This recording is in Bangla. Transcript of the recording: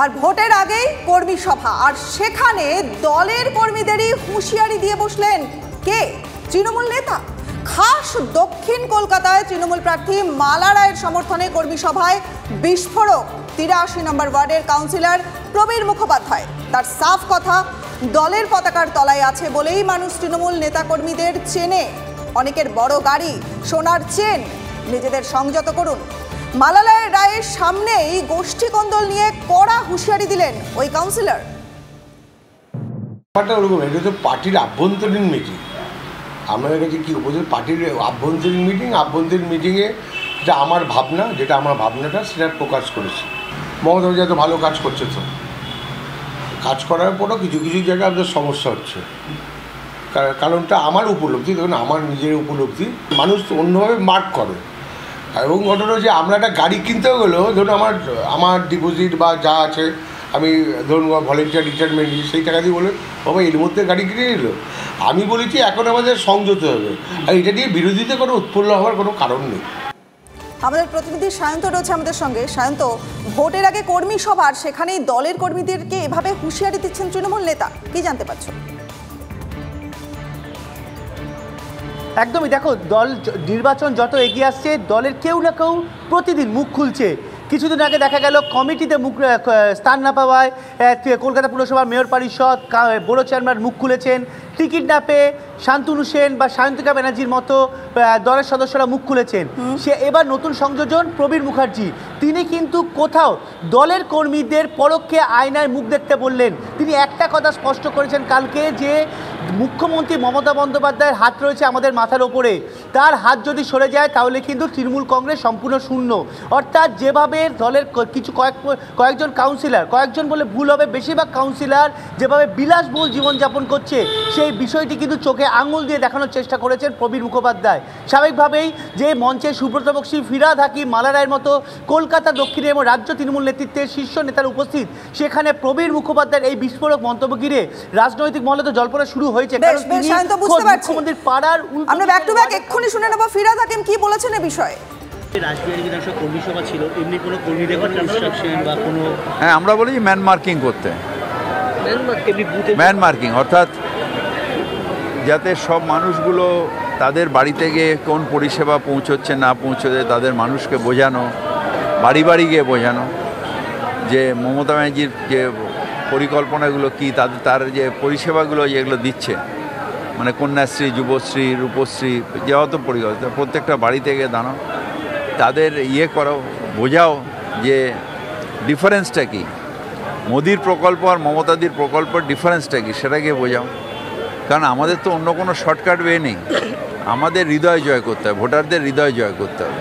আর ভোটের আগেই কর্মী সভা, আর সেখানে দলের কর্মীদেরই হুঁশিয়ারি দিয়ে বসলেন কে? তৃণমূল নেতা। খাস দক্ষিণ কলকাতায় তৃণমূল প্রার্থী মালা রায়ের সমর্থনে কর্মী সভায় বিস্ফোরক ৮৩ নম্বর ওয়ার্ডের কাউন্সিলর প্রবীর মুখোপাধ্যায়। তার সাফ কথা, দলের পতাকার তলায় আছে বলেই মানুষ তৃণমূল নেতাকর্মীদের চেনে। অনেকের বড় গাড়ি, সোনার চেন, নিজেদের সংযত করুন। মালা রায়ের সামনেই গোষ্ঠী কোন্দল নিয়ে কড়া হুঁশিয়ারি দিলেন ওই কাউন্সিলর। এটা তো পার্টির আভ্যন্তরীণ মিটিং। আমাদের কাছে কি উপস্থিত পার্টির আভ্যন্তরীণ মিটিং। আভ্যন্তরীণ মিটিংয়ে যেটা আমার ভাবনা, যেটা আমার ভাবনাটা সেটা প্রকাশ করেছি। মমতা ব্যানার্জি এত ভালো কাজ করছে, তো কাজ করার পরও কিছু কিছু জায়গায় আমাদের সমস্যা হচ্ছে। কারণটা আমার উপলব্ধি, দেখুন আমার নিজের উপলব্ধি, মানুষ অন্যভাবে মার্ক করে। এবং ঘটনা যে আমরা একটা গাড়ি কিনতেও গেলেও ধরুন আমার ডিপোজিট বা যা আছে, আমি ধরুন ভলেন্টিয়ার রিটায়ারমেন্ট নিয়েছি, সেই টাকা দিয়ে বলে বাবা এর মধ্যে গাড়ি কিনে নিল। আমি বলেছি এখন আমাদের সংযত হবে, আর এটা নিয়ে বিরোধীতে কোনো উৎপন্ন হওয়ার কোনো কারণ নেই। আমাদের প্রতিনিধি সায়ন্ত রয়েছে আমাদের সঙ্গে। সায়ন্ত, ভোটের আগে কর্মী সভার, সেখানেই দলের কর্মীদেরকে এভাবে হুঁশিয়ারি দিচ্ছেন তৃণমূল নেতা, কি জানতে পারছো? একদমই, দেখো দল নির্বাচন যত এগিয়ে আসছে দলের কেউ না কেউ প্রতিদিন মুখ খুলছে। কিছুদিন আগে দেখা গেল কমিটিতে স্থান না পাওয়ায় কলকাতা পুরসভার মেয়র পরিষদ বড় চেয়ারম্যান মুখ খুলেছেন। টিকিট না পেয়ে শান্তনু সেন বা সায়ন্তিকা ব্যানার্জির মতো দলের সদস্যরা মুখ খুলেছেন। সে এবার নতুন সংযোজন প্রবীর মুখার্জি, তিনি কিন্তু কোথাও দলের কর্মীদের পরোক্ষে আয়নায় মুখ দেখতে বললেন। তিনি একটা কথা স্পষ্ট করেছেন কালকে, যে মুখ্যমন্ত্রী মমতা বন্দ্যোপাধ্যায়ের হাত রয়েছে আমাদের মাথার ওপরে, তার হাত যদি সরে যায় তাহলে কিন্তু তৃণমূল কংগ্রেস সম্পূর্ণ শূন্য। অর্থাৎ যেভাবে দলের কিছু কয়েকজন কাউন্সিলর, কয়েকজন বলে ভুল হবে, বেশিরভাগ কাউন্সিলর যেভাবে বিলাসবহুল জীবনযাপন করছে, সেই বিষয়টি কিন্তু চোখে আঙুল দিয়ে দেখানোর চেষ্টা করেছেন প্রবীর মুখোপাধ্যায়। স্বাভাবিকভাবেই যে মঞ্চে সুব্রত বক্সী, ফিরহাদ হাকিম, মালা রায়ের মতো কলকাতা দক্ষিণে এবং রাজ্য তৃণমূল নেতৃত্বের শীর্ষ নেতারা উপস্থিত, সেখানে প্রবীর মুখোপাধ্যায়ের এই বিস্ফোরক মন্তব্য ঘিরে রাজনৈতিক মহলে তো জল্পনা শুরু হয়েছে। মুখ্যমন্ত্রীর পাড়ার আমরা ব্যাক টু ব্যাক এক্ষুনি শুনে নেব ফিরহাদ হাকিম কি বলেছেন এই বিষয়ে। রাজবিহারী বিধানসভা কর্মী সভা ছিল, এমনি কোনো কর্মীদের ইনস্ট্রাকশন বা কোনো, হ্যাঁ আমরা বলি ম্যান মার্কিং করতে, ম্যান মার্কিং অর্থাৎ যাতে সব মানুষগুলো তাদের বাড়িতে গিয়ে কোন পরিষেবা পৌঁছচ্ছে না পৌঁছচ্ছে তাদের মানুষকে বোঝানো, বাড়ি বাড়ি গিয়ে বোঝানো যে মমতা ব্যানার্জির যে পরিকল্পনাগুলো কী, তার যে পরিষেবাগুলো যেগুলো দিচ্ছে, মানে কন্যাশ্রী, যুবশ্রী, রূপশ্রী, যে অত পরিকল্পনা, প্রত্যেকটা বাড়িতে গিয়ে দাঁড়াও, তাদের করো, বোঝাও যে ডিফারেন্সটা কী, মোদির প্রকল্প আর মমতাদির প্রকল্পের ডিফারেন্সটা কী সেটাকে বোঝাও। কারণ আমাদের তো অন্য কোনো শর্টকাট ওয়ে নেই, আমাদের হৃদয় জয় করতে হবে, ভোটারদের হৃদয় জয় করতে হবে।